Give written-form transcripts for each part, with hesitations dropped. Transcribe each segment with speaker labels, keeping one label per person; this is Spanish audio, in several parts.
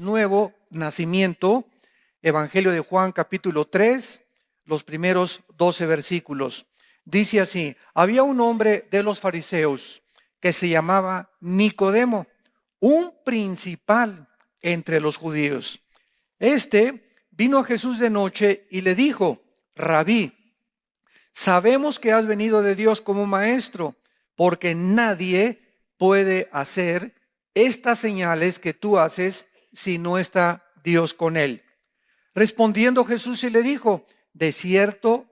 Speaker 1: nuevo nacimiento, Evangelio de Juan capítulo 3, los primeros 12 versículos. Dice así: había un hombre de los fariseos que se llamaba Nicodemo, un principal entre los judíos. Este vino a Jesús de noche y le dijo: Rabí, sabemos que has venido de Dios como maestro, porque nadie puede hacer estas señales que tú haces si no está Dios con él. Respondiendo Jesús y le dijo: de cierto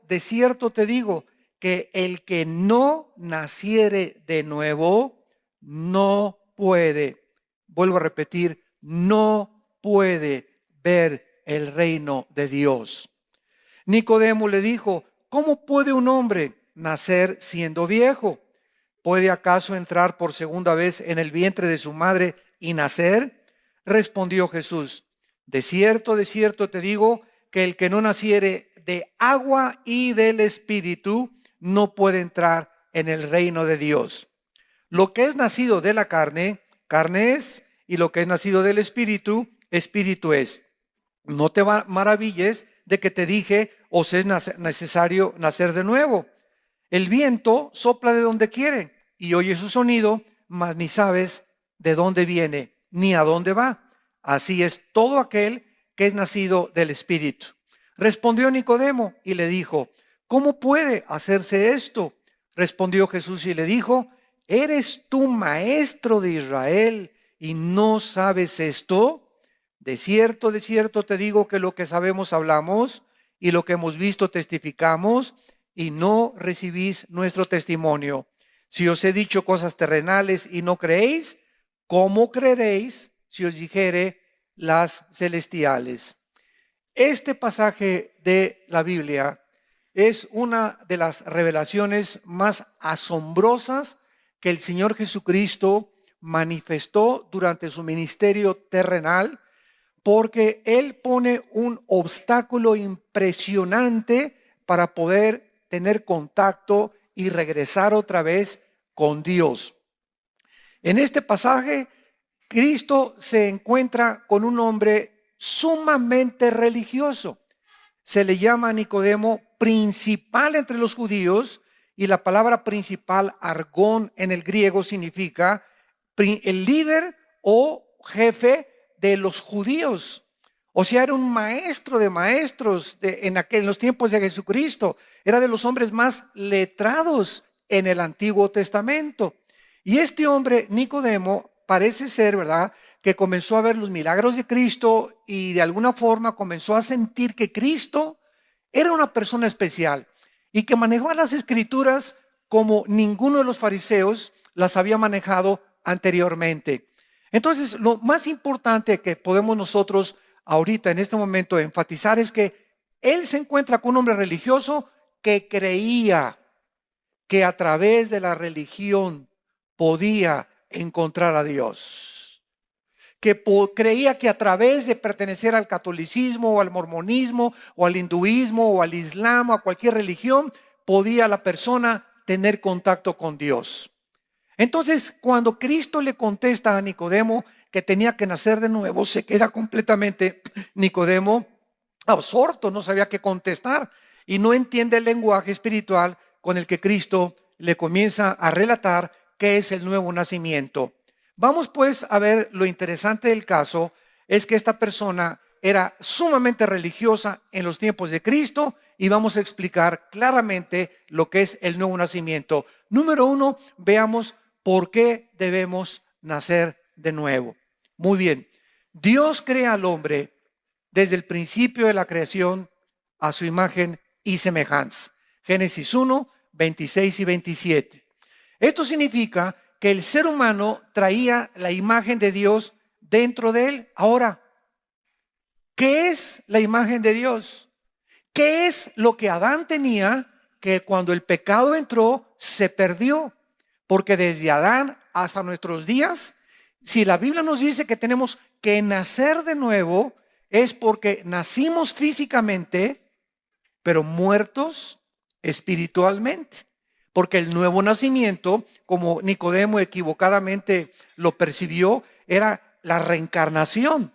Speaker 1: te digo, que el que no naciere de nuevo no puede, vuelvo a repetir, no puede ver el reino de Dios. Nicodemo le dijo: ¿cómo puede un hombre nacer siendo viejo? ¿Puede acaso entrar por segunda vez en el vientre de su madre y nacer? Respondió Jesús: de cierto te digo, que el que no naciere de agua y del Espíritu no puede entrar en el reino de Dios. Lo que es nacido de la carne, carne es, y lo que es nacido del Espíritu, Espíritu es. No te maravilles de que te dije: os es necesario nacer de nuevo. El viento sopla de donde quiere y oye su sonido, mas ni sabes de dónde viene ni a dónde va. Así es todo aquel que es nacido del Espíritu. Respondió Nicodemo y le dijo: ¿cómo puede hacerse esto? Respondió Jesús y le dijo: ¿eres tú maestro de Israel y no sabes esto? De cierto te digo que lo que sabemos hablamos y lo que hemos visto testificamos, y no recibís nuestro testimonio. Si os he dicho cosas terrenales y no creéis, ¿cómo creeréis si os dijere las celestiales? Este pasaje de la Biblia es una de las revelaciones más asombrosas que el Señor Jesucristo manifestó durante su ministerio terrenal, porque Él pone un obstáculo impresionante para poder tener contacto y regresar otra vez con Dios. En este pasaje, Cristo se encuentra con un hombre sumamente religioso. Se le llama a Nicodemo principal entre los judíos, y la palabra principal, argón, en el griego significa el líder o jefe de los judíos. O sea, era un maestro de maestros en los tiempos de Jesucristo. Era de los hombres más letrados en el Antiguo Testamento. Y este hombre, Nicodemo, parece ser, ¿verdad?, que comenzó a ver los milagros de Cristo y de alguna forma comenzó a sentir que Cristo era una persona especial y que manejaba las Escrituras como ninguno de los fariseos las había manejado anteriormente. Entonces, lo más importante que podemos nosotros ahorita en este momento enfatizar es que él se encuentra con un hombre religioso que creía que a través de la religión podía encontrar a Dios, que creía que a través de pertenecer al catolicismo o al mormonismo o al hinduismo o al islam o a cualquier religión podía la persona tener contacto con Dios. Entonces, cuando Cristo le contesta a Nicodemo que tenía que nacer de nuevo, se queda completamente Nicodemo absorto, no sabía qué contestar y no entiende el lenguaje espiritual con el que Cristo le comienza a relatar qué es el nuevo nacimiento. Vamos pues a ver, lo interesante del caso es que esta persona era sumamente religiosa en los tiempos de Cristo, y vamos a explicar claramente lo que es el nuevo nacimiento. Número 1, veamos por qué debemos nacer de nuevo. Muy bien, Dios crea al hombre desde el principio de la creación a su imagen y semejanza. Génesis 1, 26 y 27. Esto significa que el ser humano traía la imagen de Dios dentro de él. Ahora, ¿qué es la imagen de Dios? ¿Qué es lo que Adán tenía que cuando el pecado entró se perdió? Porque desde Adán hasta nuestros días, si la Biblia nos dice que tenemos que nacer de nuevo, es porque nacimos físicamente, pero muertos espiritualmente. Porque el nuevo nacimiento, como Nicodemo equivocadamente lo percibió, era la reencarnación.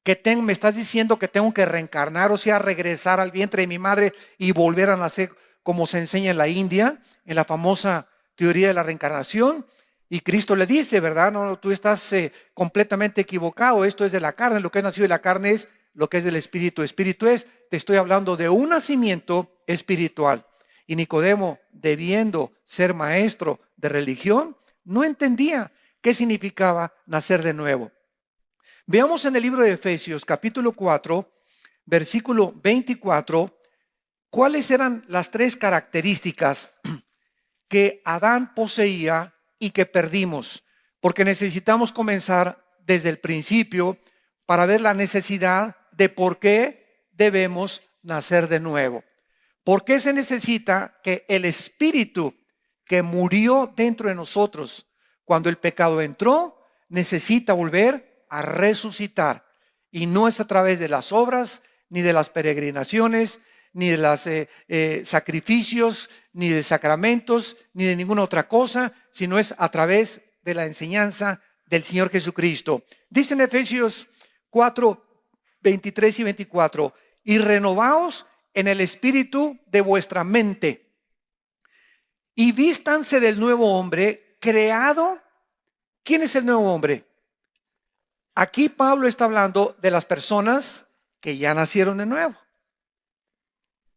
Speaker 1: Me estás diciendo que tengo que reencarnar, o sea, regresar al vientre de mi madre y volver a nacer, como se enseña en la India, en la famosa teoría de la reencarnación. Y Cristo le dice, ¿verdad? No, tú estás completamente equivocado. Esto es de la carne. Lo que es nacido de la carne es lo que es del espíritu. Espíritu es, te estoy hablando de un nacimiento espiritual. Y Nicodemo, debiendo ser maestro de religión, no entendía qué significaba nacer de nuevo. Veamos en el libro de Efesios, capítulo 4, versículo 24, cuáles eran las tres características que Adán poseía y que perdimos, porque necesitamos comenzar desde el principio para ver la necesidad de por qué debemos nacer de nuevo. ¿Por qué se necesita que el espíritu que murió dentro de nosotros cuando el pecado entró, necesita volver a resucitar? Y no es a través de las obras, ni de las peregrinaciones, ni de los sacrificios, ni de sacramentos, ni de ninguna otra cosa, sino es a través de la enseñanza del Señor Jesucristo. Dice en Efesios 4, 23 y 24, y renovaos en el espíritu de vuestra mente, y vístanse del nuevo hombre creado. ¿Quién es el nuevo hombre? Aquí Pablo está hablando de las personas que ya nacieron de nuevo.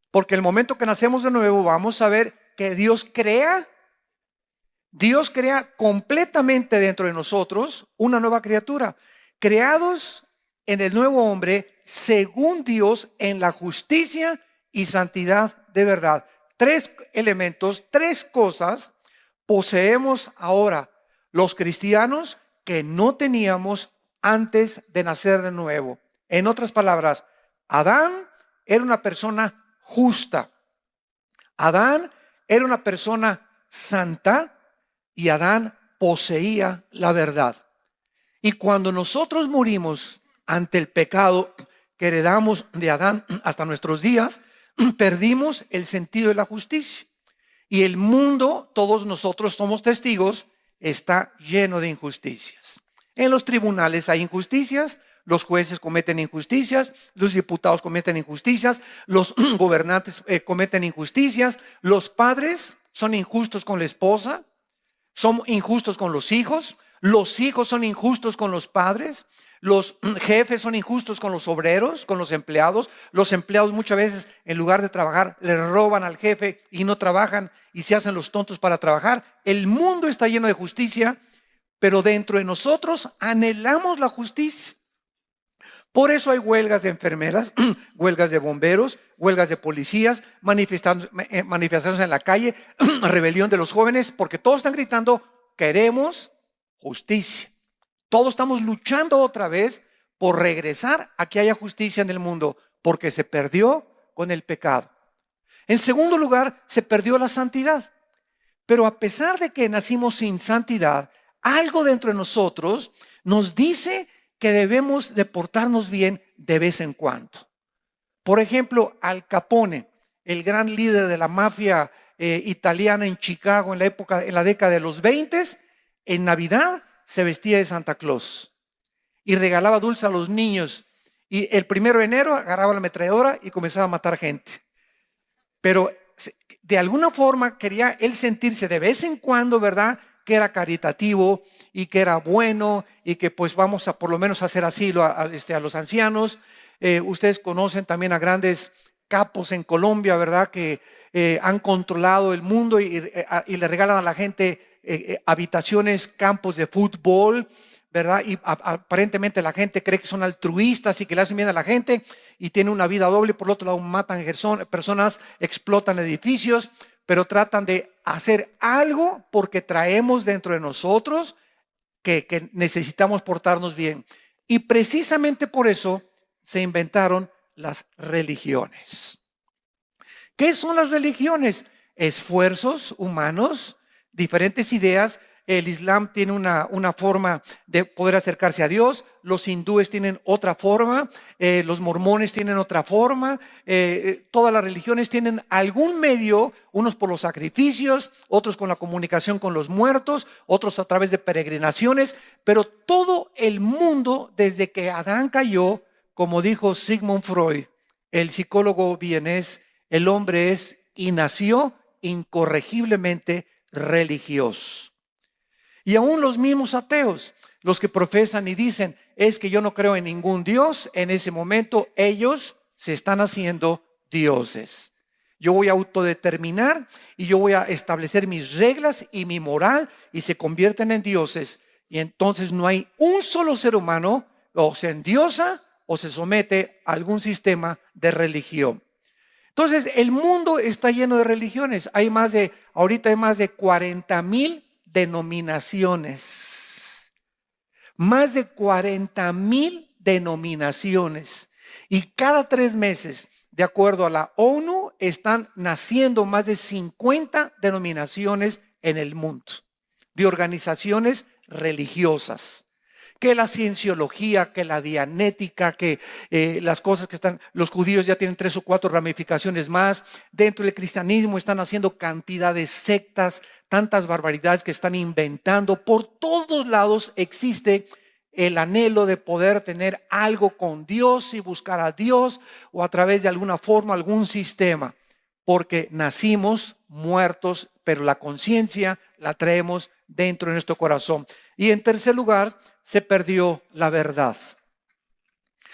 Speaker 1: Porque el momento que nacemos de nuevo vamos a ver que Dios crea completamente dentro de nosotros una nueva criatura. Creados en el nuevo hombre según Dios en la justicia y santidad de verdad. Tres elementos, tres cosas poseemos ahora los cristianos que no teníamos antes de nacer de nuevo. En otras palabras, Adán era una persona justa. Adán era una persona santa y Adán poseía la verdad. Y cuando nosotros morimos ante el pecado que heredamos de Adán hasta nuestros días, perdimos el sentido de la justicia. Y el mundo, todos nosotros somos testigos, está lleno de injusticias. En los tribunales hay injusticias, los jueces cometen injusticias, los diputados cometen injusticias, los gobernantes cometen injusticias, los padres son injustos con la esposa, son injustos con los hijos son injustos con los padres, los jefes son injustos con los obreros, con los empleados muchas veces en lugar de trabajar le roban al jefe y no trabajan y se hacen los tontos para trabajar. El mundo está lleno de justicia, pero dentro de nosotros anhelamos la justicia. Por eso hay huelgas de enfermeras, huelgas de bomberos, huelgas de policías, manifestaciones en la calle, rebelión de los jóvenes, porque todos están gritando, queremos justicia. Todos estamos luchando otra vez por regresar a que haya justicia en el mundo, porque se perdió con el pecado. En segundo lugar, se perdió la santidad. Pero a pesar de que nacimos sin santidad, algo dentro de nosotros nos dice que debemos de portarnos bien de vez en cuando. Por ejemplo, Al Capone, el gran líder de la mafia italiana en Chicago en la década de los 20, en Navidad se vestía de Santa Claus y regalaba dulces a los niños. Y el 1 de enero agarraba la ametralladora y comenzaba a matar gente. Pero de alguna forma quería él sentirse de vez en cuando, ¿verdad?, que era caritativo y que era bueno y que pues vamos a por lo menos hacer asilo a los ancianos. Ustedes conocen también a grandes capos en Colombia, ¿verdad?, que han controlado el mundo y le regalan a la gente habitaciones, campos de fútbol, ¿verdad? Y aparentemente la gente cree que son altruistas y que le hacen bien a la gente y tienen una vida doble. Por otro lado, matan personas, explotan edificios, pero tratan de hacer algo porque traemos dentro de nosotros que necesitamos portarnos bien. Y precisamente por eso se inventaron las religiones. ¿Qué son las religiones? Esfuerzos humanos, diferentes ideas. El Islam tiene una forma de poder acercarse a Dios, los hindúes tienen otra forma, los mormones tienen otra forma, todas las religiones tienen algún medio, unos por los sacrificios, otros con la comunicación con los muertos, otros a través de peregrinaciones, pero todo el mundo desde que Adán cayó como dijo Sigmund Freud, el psicólogo vienés, el hombre es y nació incorregiblemente religioso. Y aún los mismos ateos, los que profesan y dicen, es que yo no creo en ningún Dios, en ese momento ellos se están haciendo dioses. Yo voy a autodeterminar y yo voy a establecer mis reglas y mi moral y se convierten en dioses. Y entonces no hay un solo ser humano, o se endiosa o se somete a algún sistema de religión. Entonces el mundo está lleno de religiones. Ahorita hay más de 40,000 denominaciones. Más de 40,000 denominaciones. Y cada 3 meses, de acuerdo a la ONU, están naciendo más de 50 denominaciones en el mundo, de organizaciones religiosas. Que la cienciología, que la dianética, que las cosas que están, los judíos ya tienen 3 o 4 ramificaciones más. Dentro del cristianismo están haciendo cantidad de sectas, tantas barbaridades que están inventando. Por todos lados existe el anhelo de poder tener algo con Dios y buscar a Dios o a través de alguna forma, algún sistema. Porque nacimos muertos, pero la conciencia la traemos dentro de nuestro corazón. Y en tercer lugar, se perdió la verdad.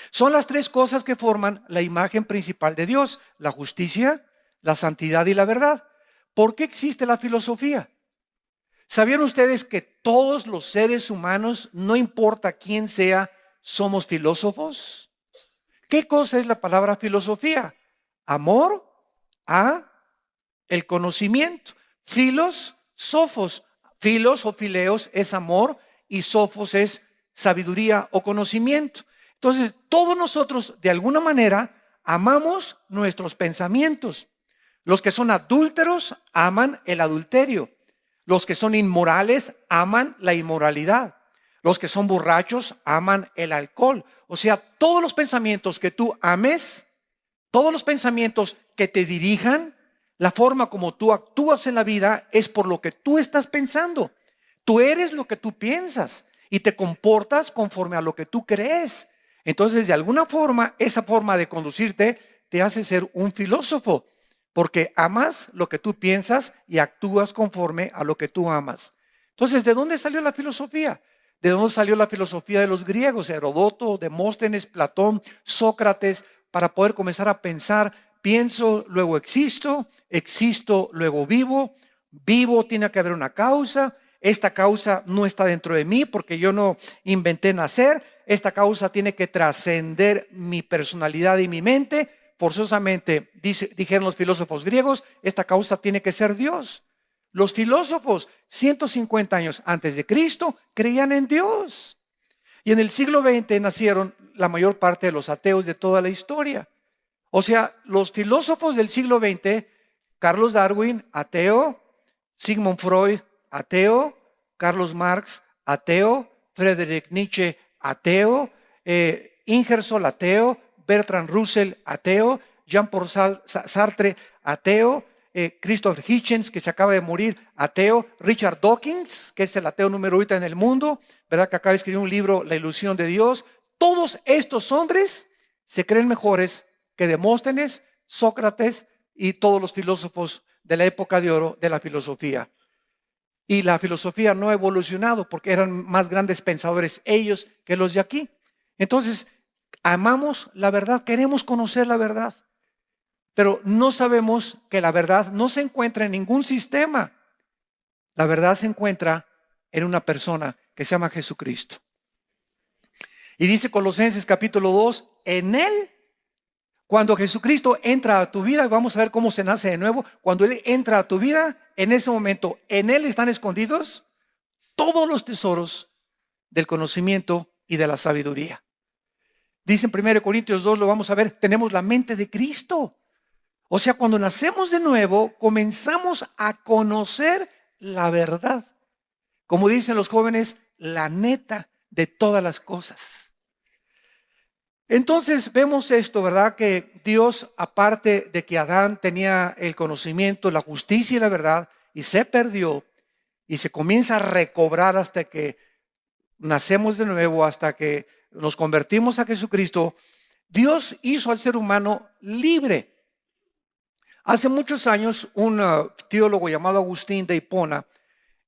Speaker 1: Son las 3 cosas que forman la imagen principal de Dios: la justicia, la santidad y la verdad. ¿Por qué existe la filosofía? ¿Sabían ustedes que todos los seres humanos, no importa quién sea, somos filósofos? ¿Qué cosa es la palabra filosofía? Amor a el conocimiento. Filos, sofos. Filos o fileos es amor y sofos es sabiduría o conocimiento. Entonces, todos nosotros de alguna manera amamos nuestros pensamientos. Los que son adúlteros aman el adulterio. Los que son inmorales aman la inmoralidad. Los que son borrachos aman el alcohol. O sea, todos los pensamientos que tú ames, todos los pensamientos que te dirijan, la forma como tú actúas en la vida es por lo que tú estás pensando. Tú eres lo que tú piensas y te comportas conforme a lo que tú crees. Entonces, de alguna forma, esa forma de conducirte te hace ser un filósofo, porque amas lo que tú piensas y actúas conforme a lo que tú amas. Entonces, ¿de dónde salió la filosofía? ¿De dónde salió la filosofía de los griegos? Heródoto, Demóstenes, Platón, Sócrates, para poder comenzar a pensar: pienso, luego existo, existo, luego vivo, vivo, tiene que haber una causa. Esta causa no está dentro de mí porque yo no inventé nacer. Esta causa tiene que trascender mi personalidad y mi mente. Forzosamente, dijeron los filósofos griegos, esta causa tiene que ser Dios. Los filósofos, 150 años antes de Cristo, creían en Dios. Y en el siglo XX nacieron la mayor parte de los ateos de toda la historia. O sea, los filósofos del siglo XX, Carlos Darwin, ateo; Sigmund Freud, ateo; Carlos Marx, ateo; Friedrich Nietzsche, ateo; Ingersoll, ateo; Bertrand Russell, ateo; Jean-Paul Sartre, ateo; Christopher Hitchens, que se acaba de morir, ateo; Richard Dawkins, que es el ateo número 1 en el mundo, ¿verdad? Que acaba de escribir un libro, La ilusión de Dios. Todos estos hombres se creen mejores que Demóstenes, Sócrates y todos los filósofos de la época de oro de la filosofía. Y la filosofía no ha evolucionado porque eran más grandes pensadores ellos que los de aquí. Entonces, amamos la verdad, queremos conocer la verdad, pero no sabemos que la verdad no se encuentra en ningún sistema. La verdad se encuentra en una persona que se llama Jesucristo. Y dice Colosenses capítulo 2, en Él, cuando Jesucristo entra a tu vida, vamos a ver cómo se nace de nuevo. Cuando Él entra a tu vida, en ese momento, en Él están escondidos todos los tesoros del conocimiento y de la sabiduría. Dice en 1 Corintios 2, lo vamos a ver, tenemos la mente de Cristo. O sea, cuando nacemos de nuevo, comenzamos a conocer la verdad. Como dicen los jóvenes, la neta de todas las cosas. Entonces vemos esto, ¿verdad? Que Dios, aparte de que Adán tenía el conocimiento, la justicia y la verdad, y se perdió, y se comienza a recobrar hasta que nacemos de nuevo, hasta que nos convertimos a Jesucristo, Dios hizo al ser humano libre. Hace muchos años, un teólogo llamado Agustín de Hipona,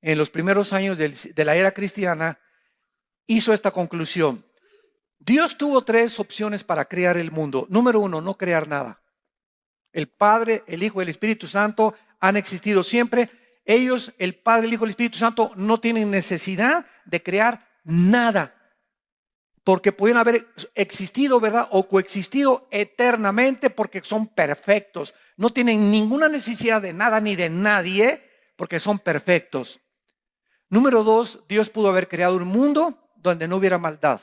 Speaker 1: en los primeros años de la era cristiana, hizo esta conclusión. Dios tuvo tres opciones para crear el mundo. Número uno, no crear nada. El Padre, el Hijo y el Espíritu Santo han existido siempre. Ellos, el Padre, el Hijo y el Espíritu Santo, no tienen necesidad de crear nada, porque pueden haber existido, ¿verdad? O coexistido eternamente porque son perfectos. No tienen ninguna necesidad de nada ni de nadie porque son perfectos. Número dos, Dios pudo haber creado un mundo donde no hubiera maldad,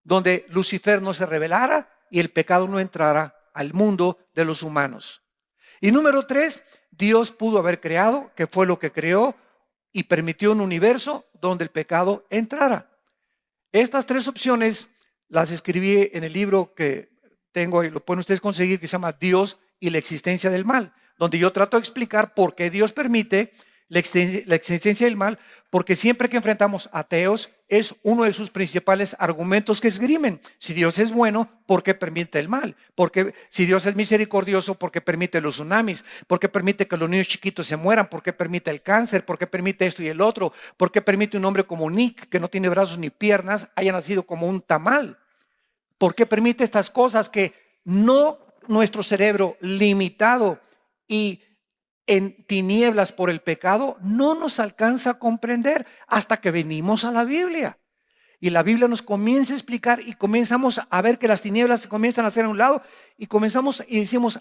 Speaker 1: donde Lucifer no se rebelara y el pecado no entrara al mundo de los humanos. Y número tres, Dios pudo haber creado, que fue lo que creó, y permitió un universo donde el pecado entrara. Estas tres opciones las escribí en el libro que tengo, y lo pueden ustedes conseguir, que se llama Dios y la existencia del mal, donde yo trato de explicar por qué Dios permite la existencia del mal, porque siempre que enfrentamos ateos es uno de sus principales argumentos que esgrimen. Si Dios es bueno, ¿por qué permite el mal? Porque si Dios es misericordioso, ¿por qué permite los tsunamis? ¿Por qué permite que los niños chiquitos se mueran? ¿Por qué permite el cáncer? ¿Por qué permite esto y el otro? ¿Por qué permite un hombre como Nick, que no tiene brazos ni piernas, haya nacido como un tamal? ¿Por qué permite estas cosas que no nuestro cerebro limitado y en tinieblas por el pecado no nos alcanza a comprender hasta que venimos a la Biblia? Y la Biblia nos comienza a explicar y comenzamos a ver que las tinieblas se comienzan a hacer a un lado y comenzamos y decimos,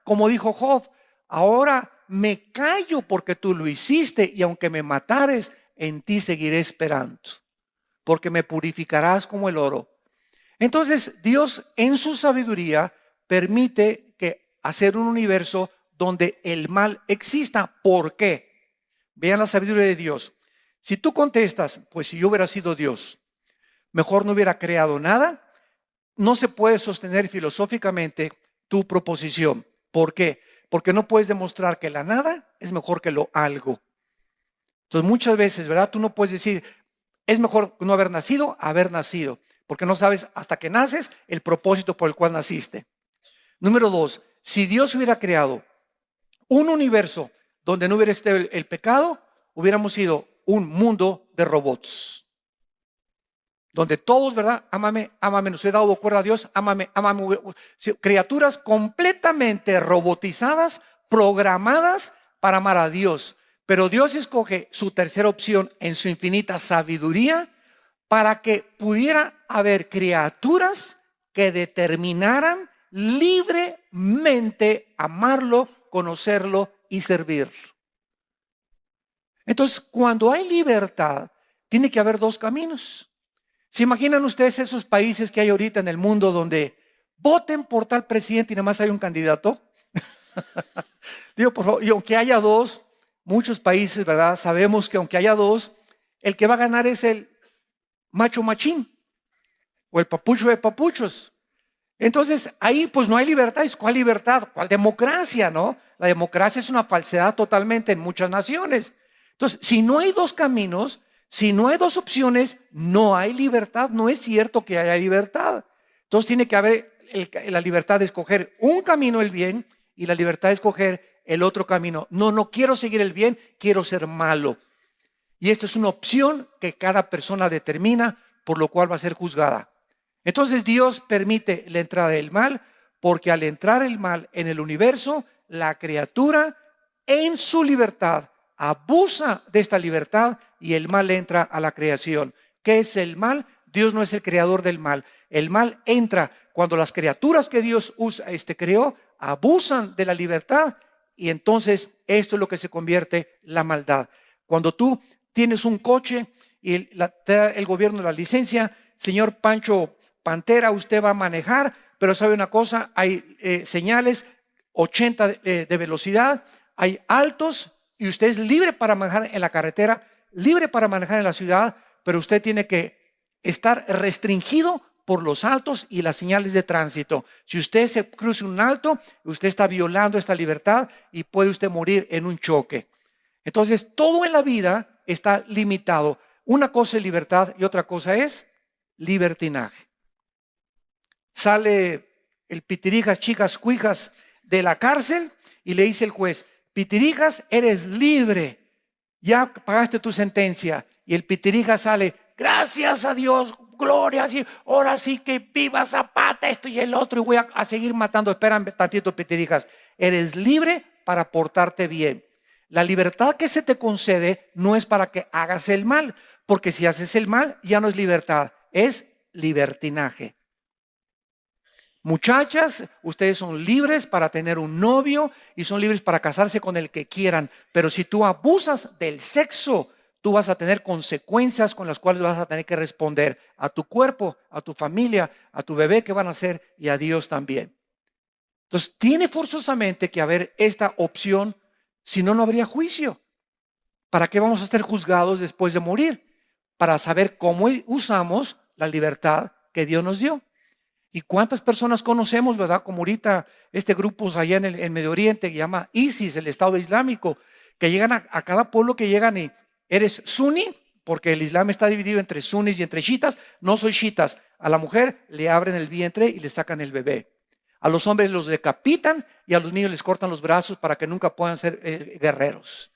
Speaker 1: como dijo Job, ahora me callo porque tú lo hiciste y aunque me matares, en ti seguiré esperando, porque me purificarás como el oro. Entonces Dios en su sabiduría permite que hacer un universo donde el mal exista. ¿Por qué? Vean la sabiduría de Dios. Si tú contestas, pues si yo hubiera sido Dios, mejor no hubiera creado nada, no se puede sostener filosóficamente tu proposición. ¿Por qué? Porque no puedes demostrar que la nada es mejor que lo algo. Entonces muchas veces, ¿verdad? Tú no puedes decir, es mejor no haber nacido a haber nacido, porque no sabes hasta que naces el propósito por el cual naciste. Número dos, si Dios hubiera creado un universo donde no hubiera estado el pecado, hubiéramos sido un mundo de robots, donde todos, ¿verdad? Ámame, ámame, nos he dado cuerda a Dios, ámame, ámame. Criaturas completamente robotizadas, programadas para amar a Dios. Pero Dios escoge su tercera opción en su infinita sabiduría para que pudiera haber criaturas que determinaran libremente amarlo, conocerlo y servir. Entonces, cuando hay libertad, tiene que haber dos caminos. ¿Se imaginan ustedes esos países que hay ahorita en el mundo donde voten por tal presidente y nada más hay un candidato? Digo, por favor, y aunque haya dos, muchos países, ¿verdad? Sabemos que aunque haya dos, el que va a ganar es el macho machín o el papucho de papuchos. Entonces, ahí pues no hay libertad. ¿Cuál libertad? ¿Cuál democracia, no? La democracia es una falsedad totalmente en muchas naciones. Entonces, si no hay dos caminos, si no hay dos opciones, no hay libertad. No es cierto que haya libertad. Entonces tiene que haber la libertad de escoger un camino, el bien, y la libertad de escoger el otro camino. No quiero seguir el bien, quiero ser malo. Y esto es una opción que cada persona determina, por lo cual va a ser juzgada. Entonces Dios permite la entrada del mal, porque al entrar el mal en el universo, la criatura en su libertad abusa de esta libertad y el mal entra a la creación. ¿Qué es el mal? Dios no es el creador del mal. El mal entra cuando las criaturas que Dios creó abusan de la libertad y entonces esto es lo que se convierte en la maldad. Cuando tú tienes un coche y te da el gobierno la licencia, señor Pancho Pantera, usted va a manejar, pero sabe una cosa, hay señales 80 de velocidad, hay altos y usted es libre para manejar en la carretera, libre para manejar en la ciudad, pero usted tiene que estar restringido por los altos y las señales de tránsito. Si usted se cruza un alto, usted está violando esta libertad y puede usted morir en un choque. Entonces, todo en la vida está limitado. Una cosa es libertad y otra cosa es libertinaje. Sale el Pitirijas, chicas, cuijas de la cárcel y le dice el juez: Pitirijas, eres libre, ya pagaste tu sentencia. Y el Pitirijas sale: gracias a Dios, gloria, sí, ahora sí que viva Zapata, esto y el otro, y voy a seguir matando. Espérame tantito, Pitirijas, eres libre para portarte bien. La libertad que se te concede no es para que hagas el mal, porque si haces el mal ya no es libertad, es libertinaje. Muchachas, ustedes son libres para tener un novio y son libres para casarse con el que quieran, pero si tú abusas del sexo, tú vas a tener consecuencias con las cuales vas a tener que responder a tu cuerpo, a tu familia, a tu bebé que van a ser y a Dios también. Entonces, tiene forzosamente que haber esta opción, si no, no habría juicio. ¿Para qué vamos a ser juzgados después de morir? Para saber cómo usamos la libertad que Dios nos dio. ¿Y cuántas personas conocemos, verdad? Como ahorita este grupo allá en el Medio Oriente que llama ISIS, el Estado Islámico, que llegan a cada pueblo que llegan y eres suní, porque el Islam está dividido entre sunis y entre chiitas. No soy chiitas. A la mujer le abren el vientre y le sacan el bebé. A los hombres los decapitan y a los niños les cortan los brazos para que nunca puedan ser guerreros.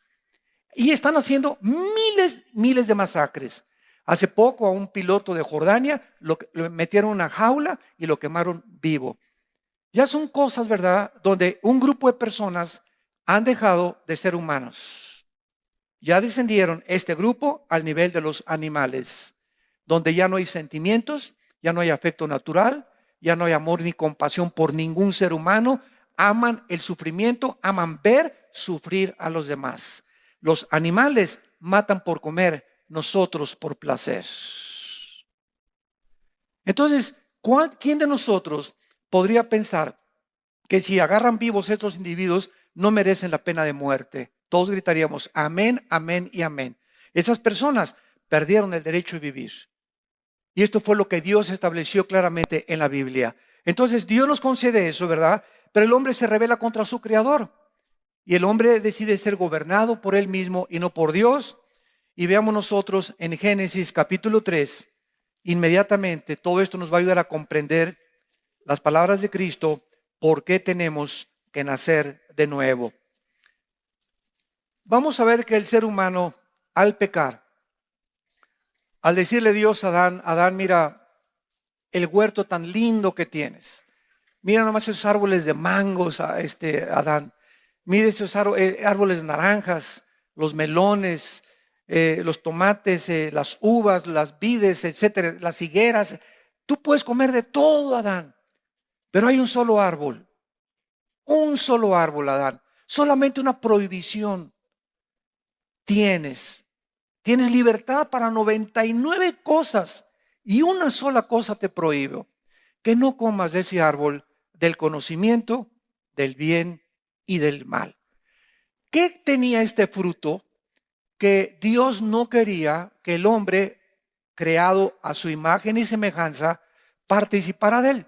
Speaker 1: Y están haciendo miles de masacres. Hace poco a un piloto de Jordania lo metieron en una jaula y lo quemaron vivo. Ya son cosas, ¿verdad?, donde un grupo de personas han dejado de ser humanos. Ya descendieron este grupo al nivel de los animales, donde ya no hay sentimientos, ya no hay afecto natural, ya no hay amor ni compasión por ningún ser humano. Aman el sufrimiento, aman ver sufrir a los demás. Los animales matan por comer, nosotros por placer. Entonces, ¿quién de nosotros podría pensar que si agarran vivos estos individuos no merecen la pena de muerte? Todos gritaríamos amén, amén y amén. Esas personas perdieron el derecho de vivir. Y esto fue lo que Dios estableció claramente en la Biblia. Entonces Dios nos concede eso, ¿verdad? Pero el hombre se rebela contra su creador. Y el hombre decide ser gobernado por él mismo y no por Dios. Y veamos nosotros en Génesis capítulo 3, inmediatamente todo esto nos va a ayudar a comprender las palabras de Cristo, por qué tenemos que nacer de nuevo. Vamos a ver que el ser humano, al pecar, al decirle Dios a Adán: Adán, mira el huerto tan lindo que tienes. Mira nomás esos árboles de mangos, Adán. Mira esos árboles de naranjas, los melones, los tomates, las uvas, las vides, etcétera, las higueras. Tú puedes comer de todo, Adán. Pero hay un solo árbol, Adán. Solamente una prohibición tienes. Tienes libertad para 99 cosas y una sola cosa te prohíbo: que no comas de ese árbol del conocimiento del bien y del mal. ¿Qué tenía este fruto que Dios no quería que el hombre, creado a su imagen y semejanza, participara de él?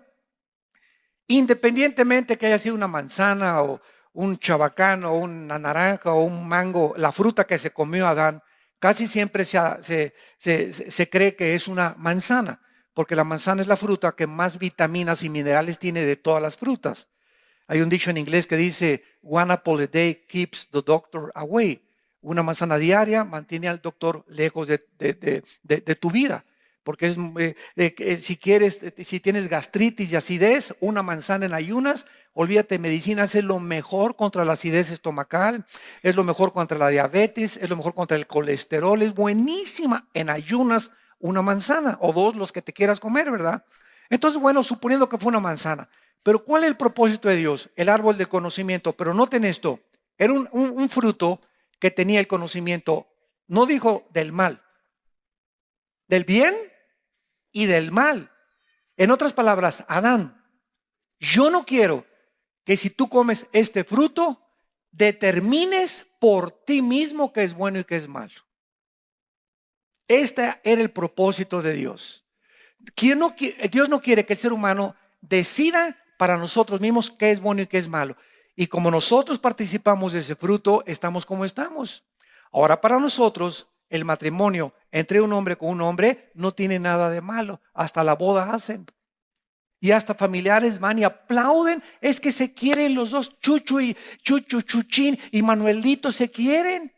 Speaker 1: Independientemente que haya sido una manzana o un chabacán o una naranja o un mango, la fruta que se comió Adán, casi siempre se cree que es una manzana, porque la manzana es la fruta que más vitaminas y minerales tiene de todas las frutas. Hay un dicho en inglés que dice: one apple a day keeps the doctor away. Una manzana diaria mantiene al doctor lejos de tu vida. Porque si tienes gastritis y acidez, una manzana en ayunas, olvídate, medicina es lo mejor contra la acidez estomacal, es lo mejor contra la diabetes, es lo mejor contra el colesterol, es buenísima en ayunas una manzana o dos, los que te quieras comer, ¿verdad? Entonces, bueno, suponiendo que fue una manzana, pero ¿cuál es el propósito de Dios? El árbol del conocimiento. Pero noten esto, era un fruto que tenía el conocimiento, no dijo del mal, del bien y del mal. En otras palabras, Adán, yo no quiero que si tú comes este fruto, determines por ti mismo qué es bueno y qué es malo. Este era el propósito de Dios. Dios no quiere que el ser humano decida para nosotros mismos qué es bueno y qué es malo. Y como nosotros participamos de ese fruto, estamos como estamos. Ahora, para nosotros, el matrimonio entre un hombre con un hombre no tiene nada de malo. Hasta la boda hacen. Y hasta familiares van y aplauden. Es que se quieren los dos, Chuchín y Manuelito se quieren.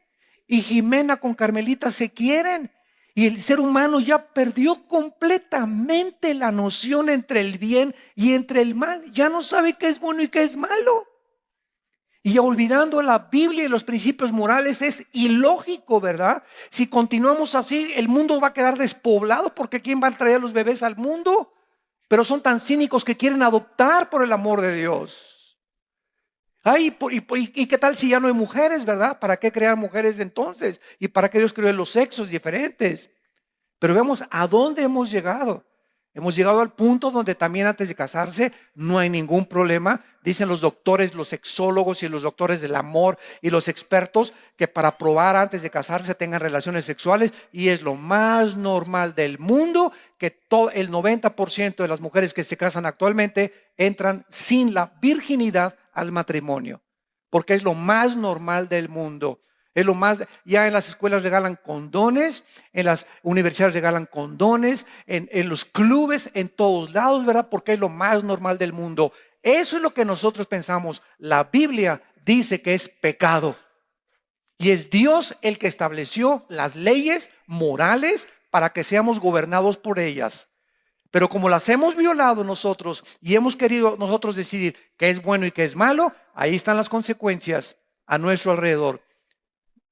Speaker 1: Y Jimena con Carmelita se quieren. Y el ser humano ya perdió completamente la noción entre el bien y entre el mal. Ya no sabe qué es bueno y qué es malo. Y olvidando la Biblia y los principios morales es ilógico, ¿verdad? Si continuamos así, el mundo va a quedar despoblado, porque ¿quién va a traer a los bebés al mundo? Pero son tan cínicos que quieren adoptar por el amor de Dios. Ay, ¿y qué tal si ya no hay mujeres, verdad? ¿Para qué crear mujeres de entonces? ¿Y para qué Dios creó los sexos diferentes? Pero vemos a dónde hemos llegado. Hemos llegado al punto donde también antes de casarse no hay ningún problema. Dicen los doctores, los sexólogos y los doctores del amor y los expertos que para probar antes de casarse tengan relaciones sexuales, y es lo más normal del mundo que todo el 90% de las mujeres que se casan actualmente entran sin la virginidad al matrimonio, porque es lo más normal del mundo. Es lo más, ya en las escuelas regalan condones, en las universidades regalan condones, en los clubes, en todos lados, ¿verdad? Porque es lo más normal del mundo. Eso es lo que nosotros pensamos. La Biblia dice que es pecado. Y es Dios el que estableció las leyes morales para que seamos gobernados por ellas. Pero como las hemos violado nosotros y hemos querido nosotros decidir qué es bueno y qué es malo, ahí están las consecuencias a nuestro alrededor.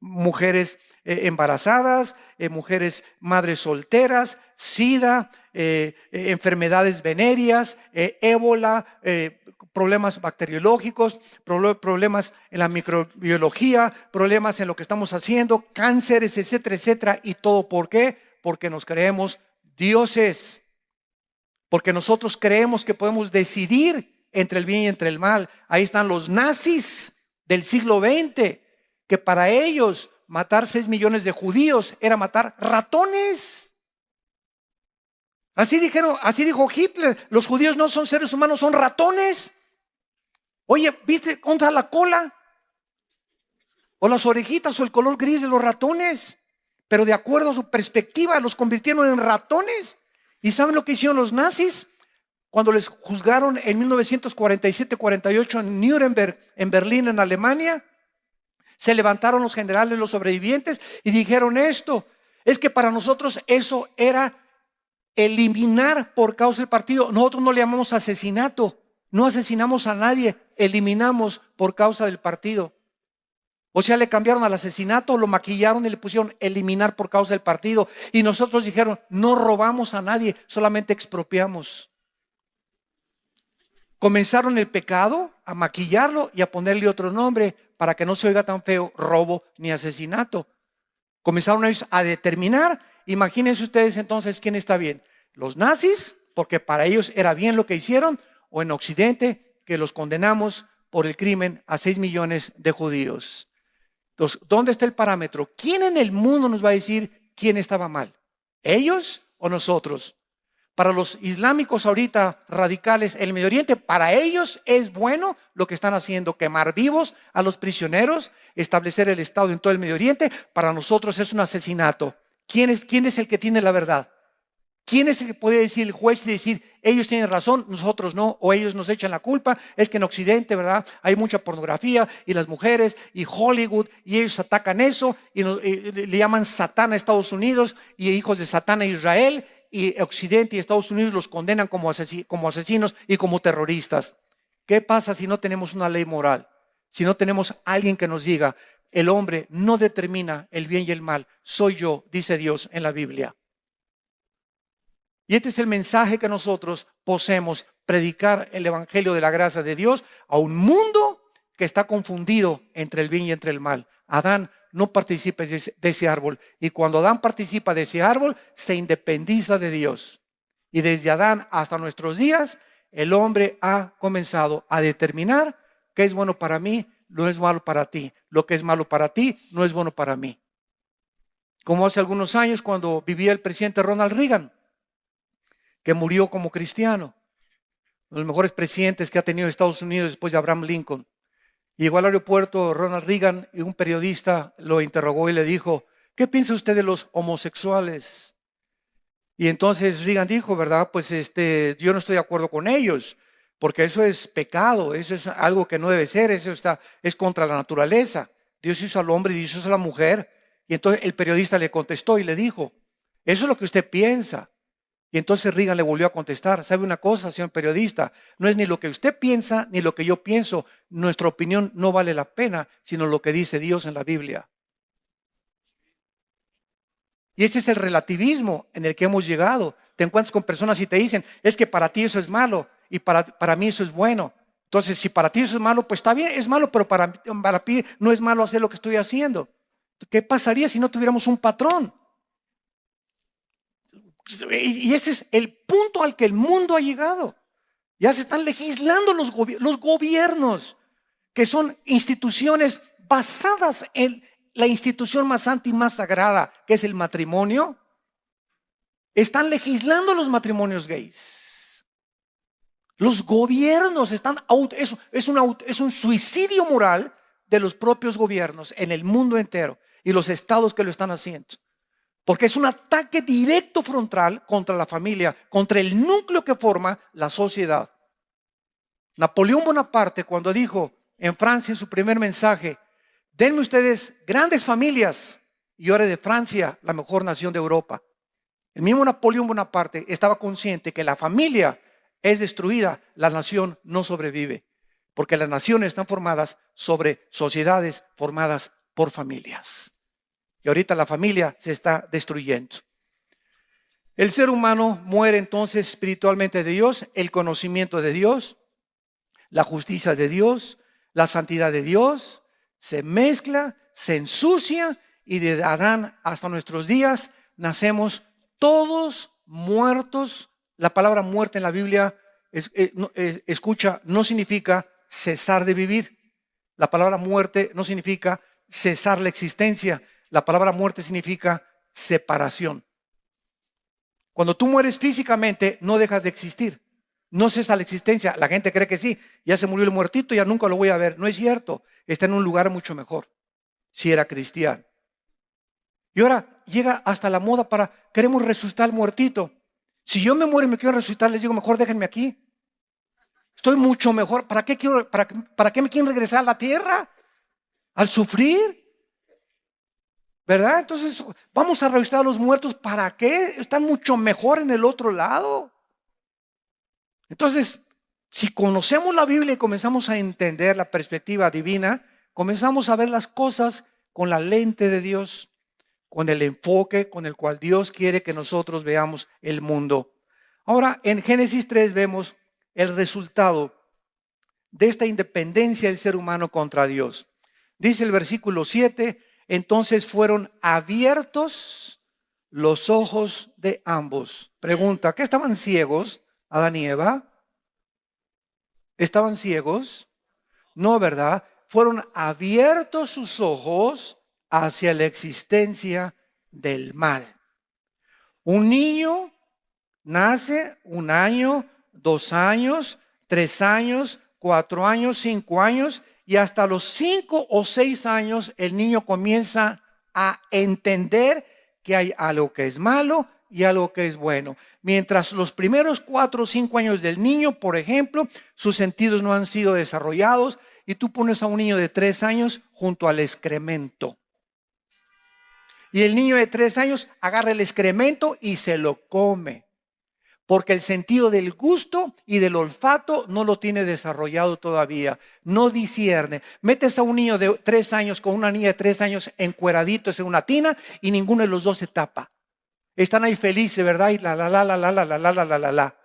Speaker 1: Mujeres embarazadas, mujeres madres solteras, SIDA, enfermedades venéreas, ébola, problemas bacteriológicos, problemas en la microbiología, problemas en lo que estamos haciendo, cánceres, etcétera, etcétera. ¿Y todo por qué? Porque nos creemos dioses, porque nosotros creemos que podemos decidir entre el bien y entre el mal. Ahí están los nazis del siglo XX, que para ellos matar 6 millones de judíos era matar ratones. Así dijo Hitler: los judíos no son seres humanos, son ratones. Oye, ¿viste contra la cola? O las orejitas o el color gris de los ratones. Pero de acuerdo a su perspectiva los convirtieron en ratones. ¿Y saben lo que hicieron los nazis? Cuando les juzgaron en 1947-48 en Nuremberg, en Berlín, en Alemania, se levantaron los generales, los sobrevivientes, y dijeron esto: es que para nosotros eso era eliminar por causa del partido. Nosotros no le llamamos asesinato, no asesinamos a nadie, eliminamos por causa del partido. O sea, le cambiaron al asesinato, lo maquillaron y le pusieron eliminar por causa del partido. Y nosotros dijeron: no robamos a nadie, solamente expropiamos. Comenzaron el pecado a maquillarlo y a ponerle otro nombre para que no se oiga tan feo: robo ni asesinato. Comenzaron ellos a determinar. Imagínense ustedes entonces quién está bien: los nazis, porque para ellos era bien lo que hicieron, o en Occidente, que los condenamos por el crimen a 6 millones de judíos. Entonces, ¿dónde está el parámetro? ¿Quién en el mundo nos va a decir quién estaba mal? ¿Ellos o nosotros? Para los islámicos ahorita radicales en el Medio Oriente, para ellos es bueno lo que están haciendo: quemar vivos a los prisioneros, establecer el Estado en todo el Medio Oriente. Para nosotros es un asesinato. ¿Quién es el que tiene la verdad? ¿Quién es el que puede decir, el juez, y decir ellos tienen razón, nosotros no, o ellos nos echan la culpa? Es que en Occidente, ¿verdad?, hay mucha pornografía y las mujeres y Hollywood, y ellos atacan eso y le llaman Satán a Estados Unidos y hijos de Satán a Israel. Y Occidente y Estados Unidos los condenan como asesinos y como terroristas. ¿Qué pasa si no tenemos una ley moral? Si no tenemos alguien que nos diga: el hombre no determina el bien y el mal, soy yo, dice Dios en la Biblia. Y este es el mensaje que nosotros poseemos: predicar el evangelio de la gracia de Dios a un mundo que está confundido entre el bien y entre el mal. Adán no participa de ese árbol, y cuando Adán participa de ese árbol, se independiza de Dios. Y desde Adán hasta nuestros días, el hombre ha comenzado a determinar qué es bueno para mí, no es malo para ti. Lo que es malo para ti, no es bueno para mí. Como hace algunos años, cuando vivía el presidente Ronald Reagan, que murió como cristiano, uno de los mejores presidentes que ha tenido Estados Unidos después de Abraham Lincoln. Llegó al aeropuerto Ronald Reagan y un periodista lo interrogó y le dijo: ¿qué piensa usted de los homosexuales? Y entonces Reagan dijo, ¿verdad? Pues yo no estoy de acuerdo con ellos, porque eso es pecado, eso es algo que no debe ser, es contra la naturaleza. Dios hizo al hombre y Dios hizo a la mujer. Y entonces el periodista le contestó y le dijo, eso es lo que usted piensa. Y entonces Reagan le volvió a contestar, ¿sabe una cosa, señor periodista? No es ni lo que usted piensa ni lo que yo pienso. Nuestra opinión no vale la pena, sino lo que dice Dios en la Biblia. Y ese es el relativismo en el que hemos llegado. Te encuentras con personas y te dicen, es que para ti eso es malo y para mí eso es bueno. Entonces, si para ti eso es malo, pues está bien, es malo, pero para mí no es malo hacer lo que estoy haciendo. ¿Qué pasaría si no tuviéramos un patrón? Y ese es el punto al que el mundo ha llegado. Ya se están legislando los gobiernos, que son instituciones basadas en la institución más santa y más sagrada, que es el matrimonio. Están legislando los matrimonios gays. Los gobiernos están, es un suicidio moral de los propios gobiernos en el mundo entero y los estados que lo están haciendo. Porque es un ataque directo frontal contra la familia, contra el núcleo que forma la sociedad. Napoleón Bonaparte, cuando dijo en Francia en su primer mensaje, denme ustedes grandes familias y yo haré de Francia la mejor nación de Europa. El mismo Napoleón Bonaparte estaba consciente que la familia es destruida, la nación no sobrevive, porque las naciones están formadas sobre sociedades formadas por familias. Y ahorita la familia se está destruyendo. El ser humano muere entonces espiritualmente de Dios, el conocimiento de Dios, la justicia de Dios, la santidad de Dios, se mezcla, se ensucia y de Adán hasta nuestros días nacemos todos muertos. La palabra muerte en la Biblia, escucha, no significa cesar de vivir. La palabra muerte no significa cesar la existencia. La palabra muerte significa separación. Cuando tú mueres físicamente, no dejas de existir. No cesa la existencia. La gente cree que sí. Ya se murió el muertito, ya nunca lo voy a ver. No es cierto. Está en un lugar mucho mejor. Si era cristiano. Y ahora llega hasta la moda para, queremos resucitar al muertito. Si yo me muero y me quiero resucitar, les digo, mejor déjenme aquí. Estoy mucho mejor. ¿Para qué me quieren regresar a la tierra? ¿Al sufrir? ¿Verdad? Entonces, vamos a resucitar a los muertos. ¿Para qué? Están mucho mejor en el otro lado. Entonces, si conocemos la Biblia y comenzamos a entender la perspectiva divina, comenzamos a ver las cosas con la lente de Dios, con el enfoque con el cual Dios quiere que nosotros veamos el mundo. Ahora, en Génesis 3 vemos el resultado de esta independencia del ser humano contra Dios. Dice el versículo 7, entonces fueron abiertos los ojos de ambos. Pregunta, ¿qué estaban ciegos, Adán y Eva? ¿Estaban ciegos? No, ¿verdad? Fueron abiertos sus ojos hacia la existencia del mal. Un niño nace 1 año, 2 años, 3 años, 4 años, 5 años y hasta los 5 o 6 años el niño comienza a entender que hay algo que es malo y algo que es bueno. Mientras los primeros 4 o 5 años del niño, por ejemplo, sus sentidos no han sido desarrollados y tú pones a un niño de 3 años junto al excremento. Y el niño de 3 años agarra el excremento y se lo come. Porque el sentido del gusto y del olfato no lo tiene desarrollado todavía. No discierne. Metes a un niño de 3 años con una niña de 3 años encueraditos en una tina y ninguno de los dos se tapa. Están ahí felices, ¿verdad? Y la.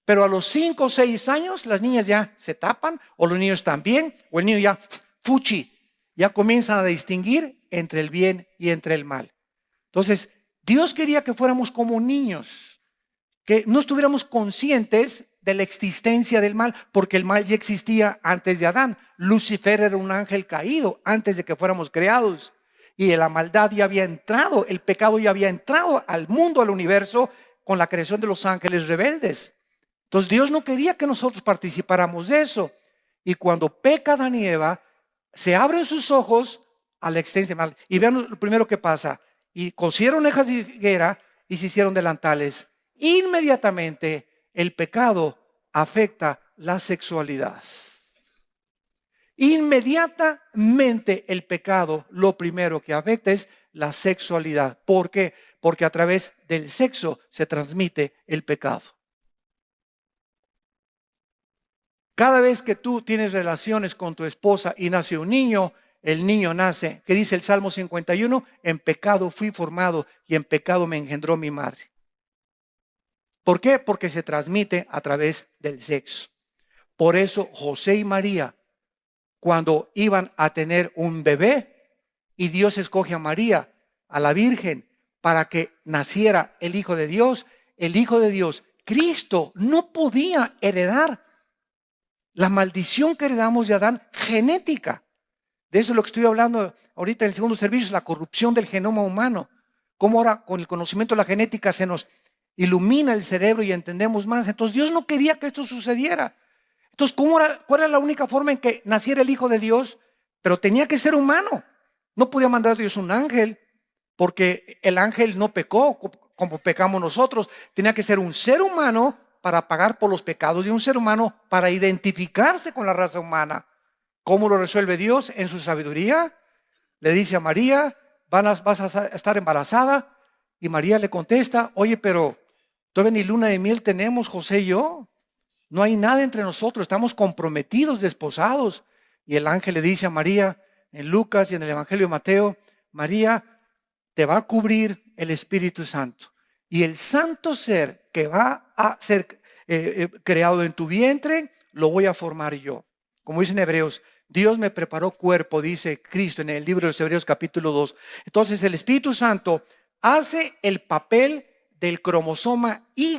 Speaker 1: Pero a los 5 o 6 años las niñas ya se tapan, o los niños también, o el niño ya fuchi. Ya comienzan a distinguir entre el bien y entre el mal. Entonces, Dios quería que fuéramos como niños, que no estuviéramos conscientes de la existencia del mal, porque el mal ya existía antes de Adán. Lucifer era un ángel caído antes de que fuéramos creados. Y la maldad ya había entrado, el pecado ya había entrado al mundo, al universo, con la creación de los ángeles rebeldes. Entonces Dios no quería que nosotros participáramos de eso. Y cuando peca Adán y Eva, se abren sus ojos a la existencia del mal. Y vean lo primero que pasa. Y cosieron hojas de higuera y se hicieron delantales. inmediatamente el pecado afecta la sexualidad. Inmediatamente el pecado lo primero que afecta es la sexualidad. ¿Por qué? Porque a través del sexo se transmite el pecado. Cada vez que tú tienes relaciones con tu esposa y nace un niño, el niño nace, ¿qué dice el Salmo 51? En pecado fui formado y en pecado me engendró mi madre. ¿Por qué? Porque se transmite a través del sexo. Por eso José y María, cuando iban a tener un bebé, y Dios escoge a María, a la Virgen, para que naciera el Hijo de Dios, Cristo, no podía heredar la maldición que heredamos de Adán genética. De eso es lo que estoy hablando ahorita en el segundo servicio, la corrupción del genoma humano. Cómo ahora con el conocimiento de la genética se nos ilumina el cerebro y entendemos más. Entonces Dios no quería que esto sucediera. Entonces, ¿cuál era la única forma en que naciera el Hijo de Dios? Pero tenía que ser humano. No podía mandar a Dios un ángel, porque el ángel no pecó como pecamos nosotros. Tenía que ser un ser humano para pagar por los pecados de un ser humano, para identificarse con la raza humana. ¿Cómo lo resuelve Dios? En su sabiduría. Le dice a María, vas a estar embarazada. Y María le contesta, oye, pero todavía ni luna de miel tenemos, José y yo. No hay nada entre nosotros, estamos comprometidos, desposados. Y el ángel le dice a María, en Lucas y en el Evangelio de Mateo, María, te va a cubrir el Espíritu Santo. Y el santo ser que va a ser creado en tu vientre, lo voy a formar yo. Como dicen Hebreos, Dios me preparó cuerpo, dice Cristo en el libro de los Hebreos capítulo 2. Entonces el Espíritu Santo hace el papel del cromosoma Y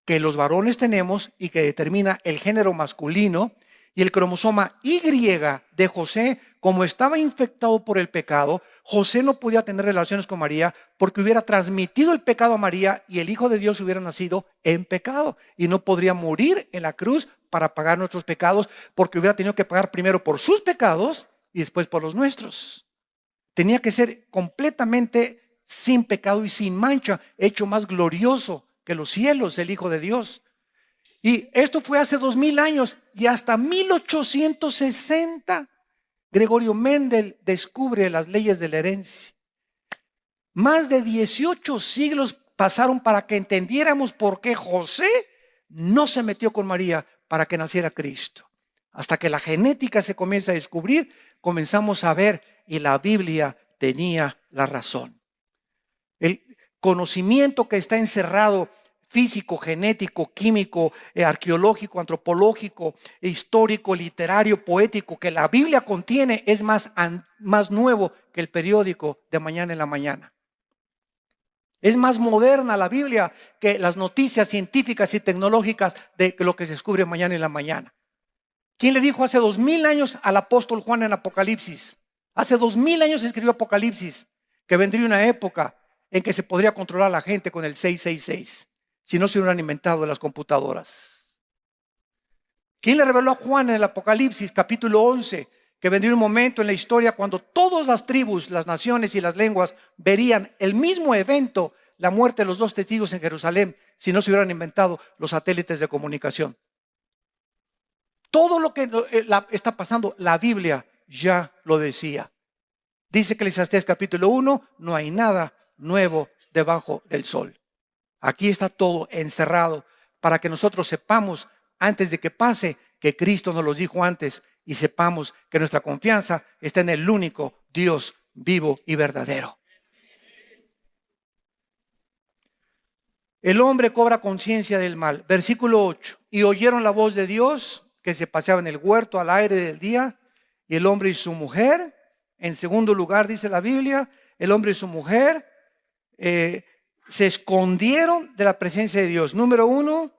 Speaker 1: que los varones tenemos y que determina el género masculino, y el cromosoma Y de José, como estaba infectado por el pecado, José no podía tener relaciones con María porque hubiera transmitido el pecado a María y el Hijo de Dios hubiera nacido en pecado y no podría morir en la cruz para pagar nuestros pecados porque hubiera tenido que pagar primero por sus pecados y después por los nuestros. Tenía que ser completamente sin pecado y sin mancha, hecho más glorioso que los cielos, el Hijo de Dios. Y esto fue hace 2000 años y hasta 1860 Gregorio Mendel descubre las leyes de la herencia. Más de 18 siglos pasaron para que entendiéramos por qué José no se metió con María para que naciera Cristo. Hasta que la genética se comienza a descubrir, comenzamos a ver y la Biblia tenía la razón. El conocimiento que está encerrado, físico, genético, químico, arqueológico, antropológico, histórico, literario, poético, que la Biblia contiene, es más nuevo que el periódico de mañana en la mañana. Es más moderna la Biblia que las noticias científicas y tecnológicas de lo que se descubre mañana en la mañana. ¿Quién le dijo hace 2000 años al apóstol Juan en Apocalipsis? Hace 2000 años escribió Apocalipsis, que vendría una época en que se podría controlar a la gente con el 666, si no se hubieran inventado las computadoras. ¿Quién le reveló a Juan en el Apocalipsis capítulo 11? Que vendría un momento en la historia cuando todas las tribus, las naciones y las lenguas verían el mismo evento, la muerte de los 2 testigos en Jerusalén, si no se hubieran inventado los satélites de comunicación. Todo lo que está pasando, la Biblia ya lo decía. Dice Eclesiastés capítulo 1, no hay nada nuevo debajo del sol. Aquí está todo encerrado para que nosotros sepamos antes de que pase que Cristo nos lo dijo antes y sepamos que nuestra confianza está en el único Dios vivo y verdadero. El hombre cobra conciencia del mal. Versículo 8. Y oyeron la voz de Dios que se paseaba en el huerto al aire del día, y el hombre y su mujer. En segundo lugar, dice la Biblia, el hombre y su mujer se escondieron de la presencia de Dios. Número 1,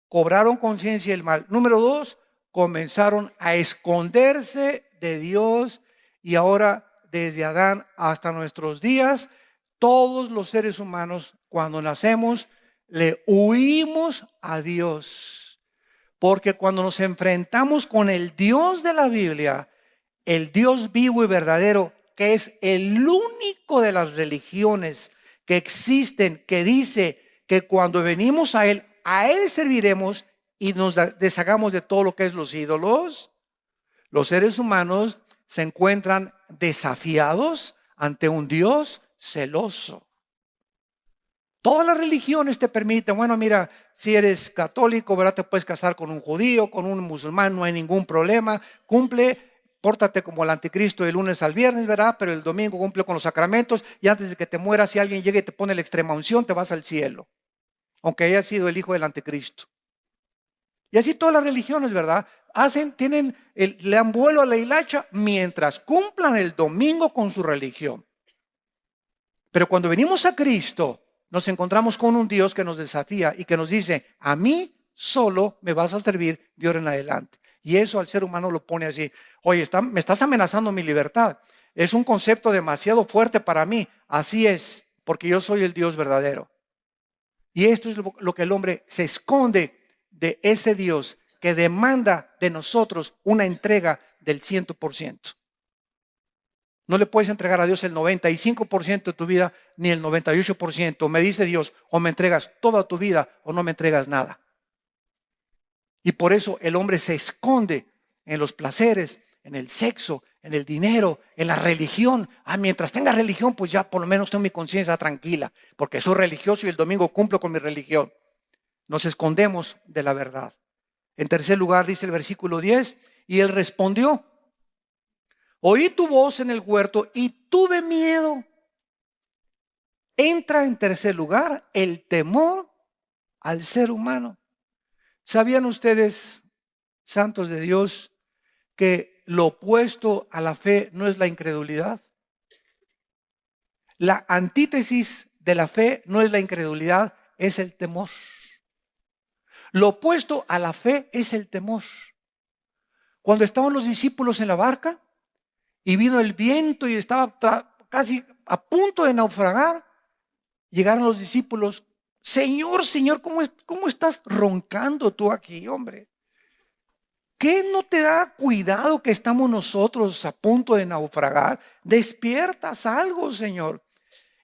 Speaker 1: cobraron conciencia del mal. Número 2, comenzaron a esconderse de Dios. Y ahora, desde Adán hasta nuestros días, todos los seres humanos, cuando nacemos, le huimos a Dios. Porque cuando nos enfrentamos con el Dios de la Biblia, el Dios vivo y verdadero, que es el único de las religiones que existen, que dice que cuando venimos a Él serviremos y nos deshagamos de todo lo que es los ídolos. Los seres humanos se encuentran desafiados ante un Dios celoso. Todas las religiones te permiten, bueno, mira, si eres católico, ¿verdad? Te puedes casar con un judío, con un musulmán, no hay ningún problema. Pórtate como el anticristo de lunes al viernes, ¿verdad? Pero el domingo cumple con los sacramentos y antes de que te mueras, si alguien llega y te pone la extrema unción, te vas al cielo, aunque haya sido el hijo del anticristo. Y así todas las religiones, ¿verdad? Le dan vuelo a la hilacha mientras cumplan el domingo con su religión. Pero cuando venimos a Cristo, nos encontramos con un Dios que nos desafía y que nos dice, a mí solo me vas a servir de ahora en adelante. Y eso al ser humano lo pone así, oye, me estás amenazando mi libertad. Es un concepto demasiado fuerte para mí. Así es, porque yo soy el Dios verdadero. Y esto es lo que el hombre se esconde de ese Dios que demanda de nosotros una entrega del 100%. No le puedes entregar a Dios el 95% de tu vida, ni el 98%. Me dice Dios, o me entregas toda tu vida o no me entregas nada. Y por eso el hombre se esconde en los placeres, en el sexo, en el dinero, en la religión. Mientras tenga religión, pues ya por lo menos tengo mi conciencia tranquila, porque soy religioso y el domingo cumplo con mi religión. Nos escondemos de la verdad. En tercer lugar, dice el versículo 10, y él respondió, oí tu voz en el huerto y tuve miedo. Entra en tercer lugar el temor al ser humano. ¿Sabían ustedes, santos de Dios, que lo opuesto a la fe no es la incredulidad? La antítesis de la fe no es la incredulidad, es el temor. Lo opuesto a la fe es el temor. Cuando estaban los discípulos en la barca y vino el viento y estaba casi a punto de naufragar, llegaron los discípulos. Señor, Señor, ¿cómo estás roncando tú aquí, hombre? ¿Qué no te da cuidado que estamos nosotros a punto de naufragar? Despiertas algo, Señor.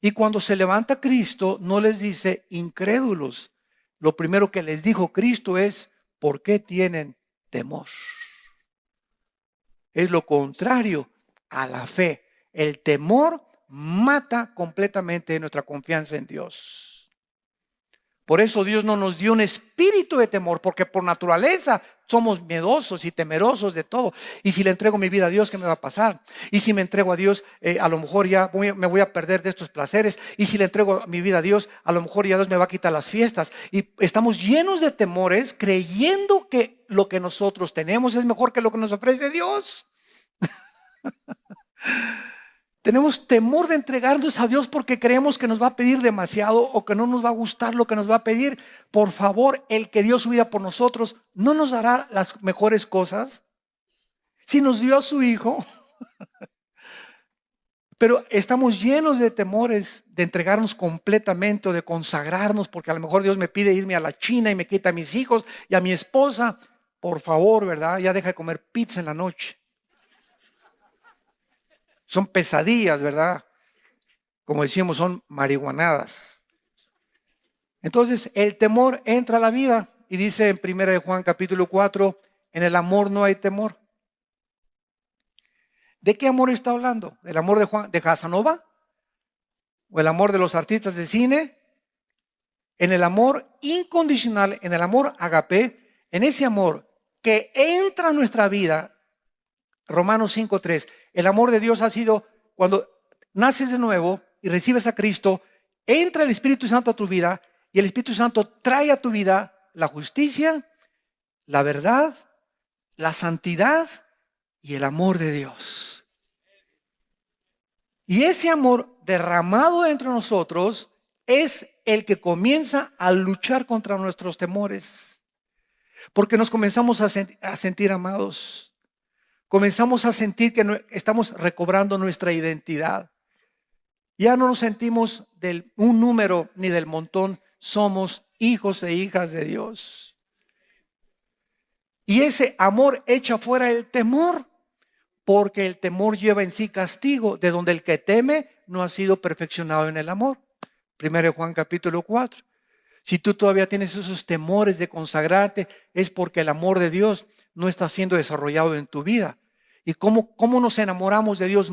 Speaker 1: Y cuando se levanta Cristo, no les dice incrédulos. Lo primero que les dijo Cristo es, ¿por qué tienen temor? Es lo contrario a la fe. El temor mata completamente nuestra confianza en Dios. Por eso Dios no nos dio un espíritu de temor, porque por naturaleza somos miedosos y temerosos de todo. Y si le entrego mi vida a Dios, ¿qué me va a pasar? Y si me entrego a Dios, a lo mejor ya me voy a perder de estos placeres. Y si le entrego mi vida a Dios, a lo mejor ya Dios me va a quitar las fiestas. Y estamos llenos de temores, creyendo que lo que nosotros tenemos es mejor que lo que nos ofrece Dios. Tenemos temor de entregarnos a Dios porque creemos que nos va a pedir demasiado o que no nos va a gustar lo que nos va a pedir. Por favor, el que dio su vida por nosotros, ¿no nos dará las mejores cosas? Si nos dio a su Hijo. Pero estamos llenos de temores de entregarnos completamente o de consagrarnos, porque a lo mejor Dios me pide irme a la China y me quita a mis hijos y a mi esposa. Por favor, ¿verdad? Ya deja de comer pizza en la noche. Son pesadillas, ¿verdad? Como decíamos, son marihuanadas. Entonces, el temor entra a la vida y dice en 1 de Juan capítulo 4, en el amor no hay temor. ¿De qué amor está hablando? ¿El amor de Casanova? ¿O el amor de los artistas de cine? En el amor incondicional, en el amor agape, en ese amor que entra a nuestra vida, Romanos 5:3, el amor de Dios ha sido cuando naces de nuevo y recibes a Cristo, entra el Espíritu Santo a tu vida y el Espíritu Santo trae a tu vida la justicia, la verdad, la santidad y el amor de Dios. Y ese amor derramado entre nosotros es el que comienza a luchar contra nuestros temores, porque nos comenzamos a sentir amados. Comenzamos a sentir que estamos recobrando nuestra identidad. Ya no nos sentimos un número ni del montón. Somos hijos e hijas de Dios. Y ese amor echa fuera el temor, porque el temor lleva en sí castigo, de donde el que teme no ha sido perfeccionado en el amor. 1 Juan capítulo 4. Si tú todavía tienes esos temores de consagrarte, es porque el amor de Dios no está siendo desarrollado en tu vida. ¿Y cómo nos enamoramos de Dios?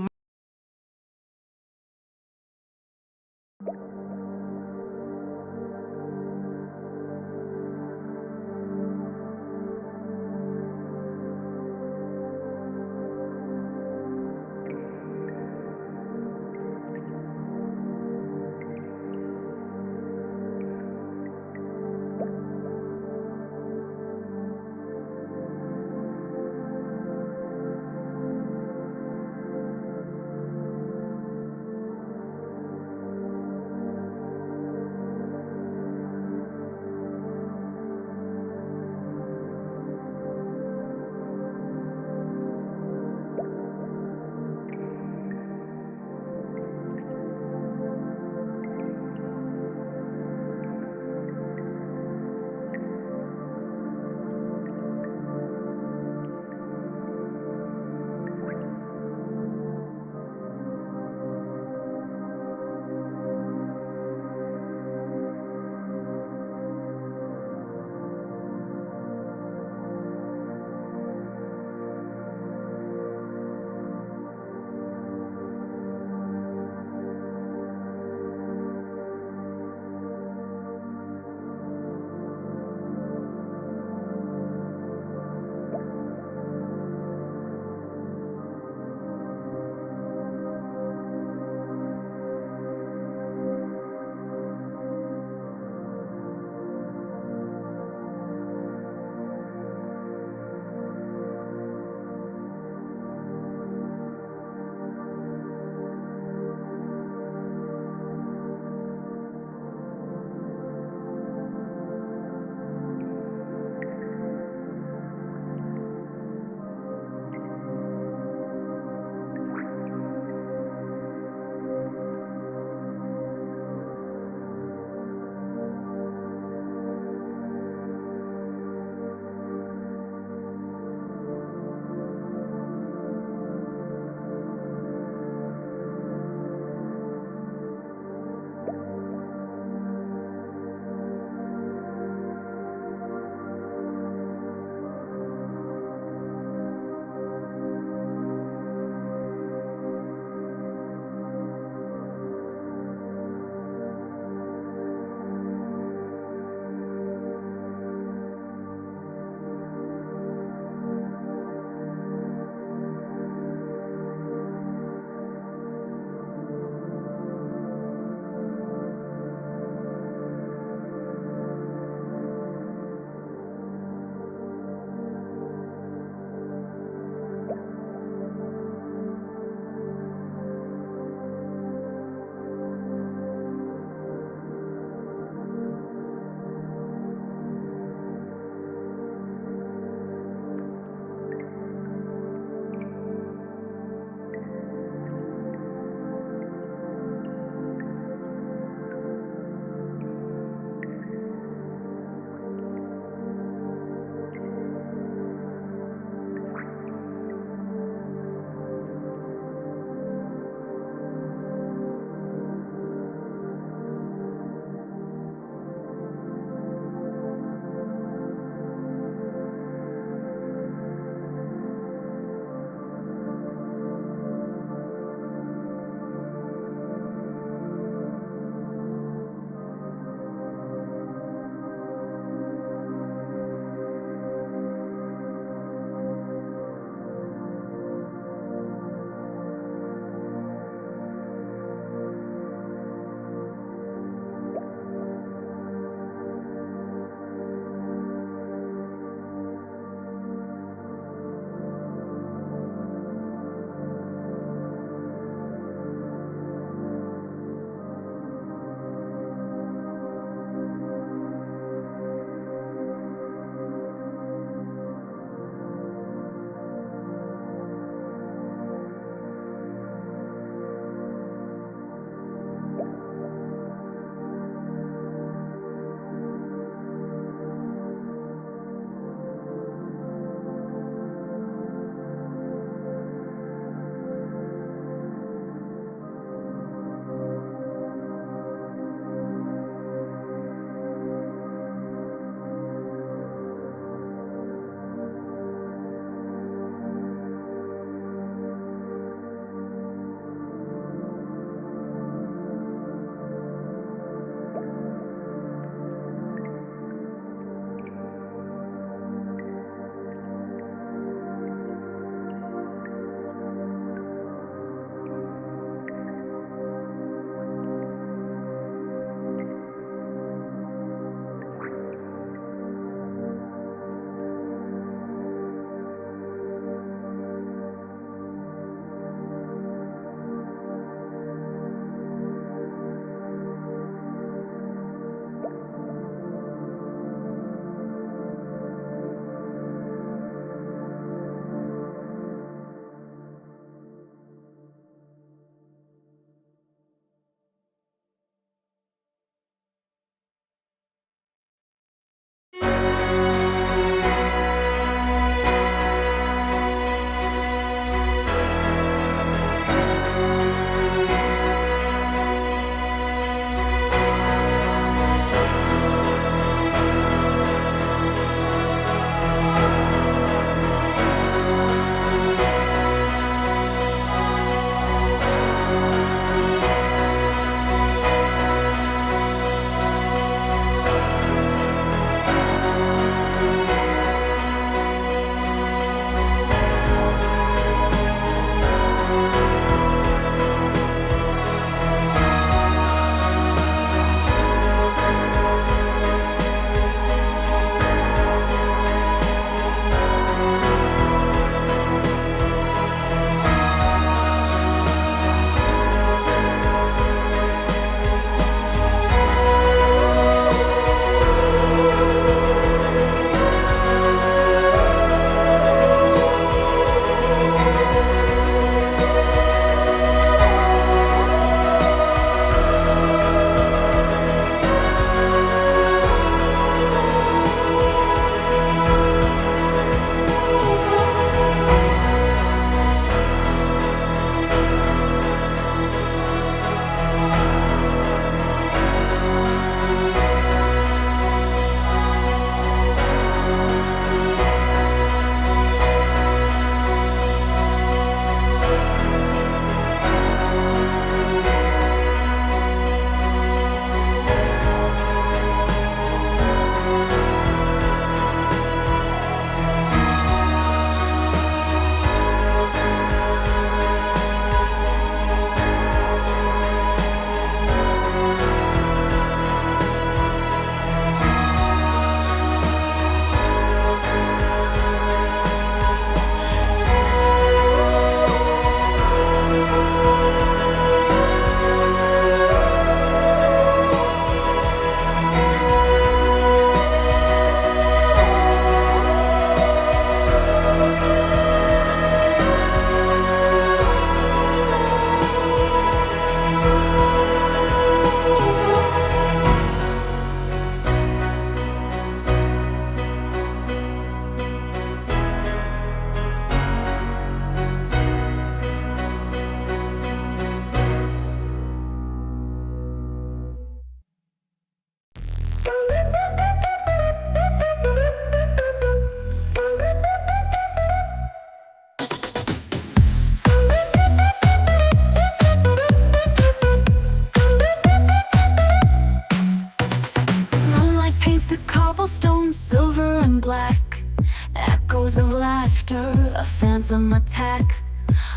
Speaker 2: echoes of laughter, a phantom attack.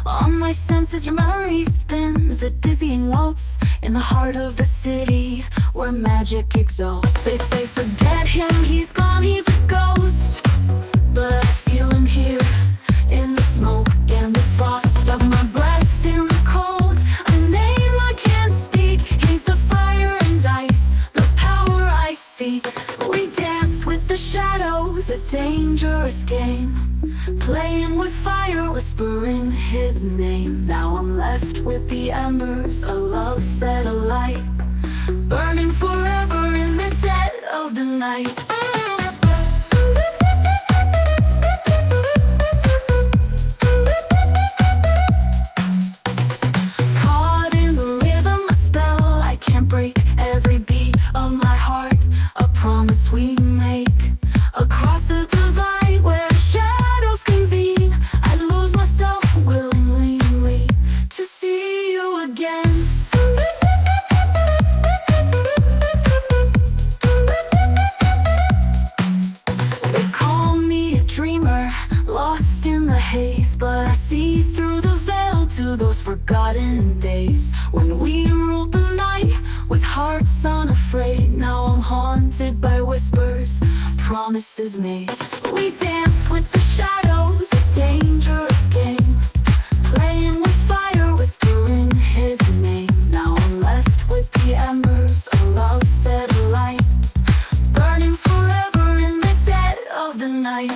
Speaker 2: On my senses, your memory spins a dizzying waltz in the heart of the city where magic exalts. They say forget him, he's gone, he's a ghost. But I feel him here in the smoke and the frost of my breath in the cold. A name I can't speak, he's the fire and ice, the power I seek. We dance with the shadows, a dangerous game, playing with fire, whispering his name. Now I'm left with the embers, a love set alight, burning forever in the dead of the night. Caught in the rhythm, a spell I can't break, every beat of my heart, a promise we make. Across the divide where shadows convene, I'd lose myself willingly to see you again. They call me a dreamer, lost in the haze, but I see through the veil to those forgotten days when we ruled the night with hearts unafraid. Now I'm haunted by whispers, promises made. We dance with the shadows, a dangerous game, playing with fire, whispering his name. Now I'm left with the embers, a love set alight, burning forever in the dead of the night.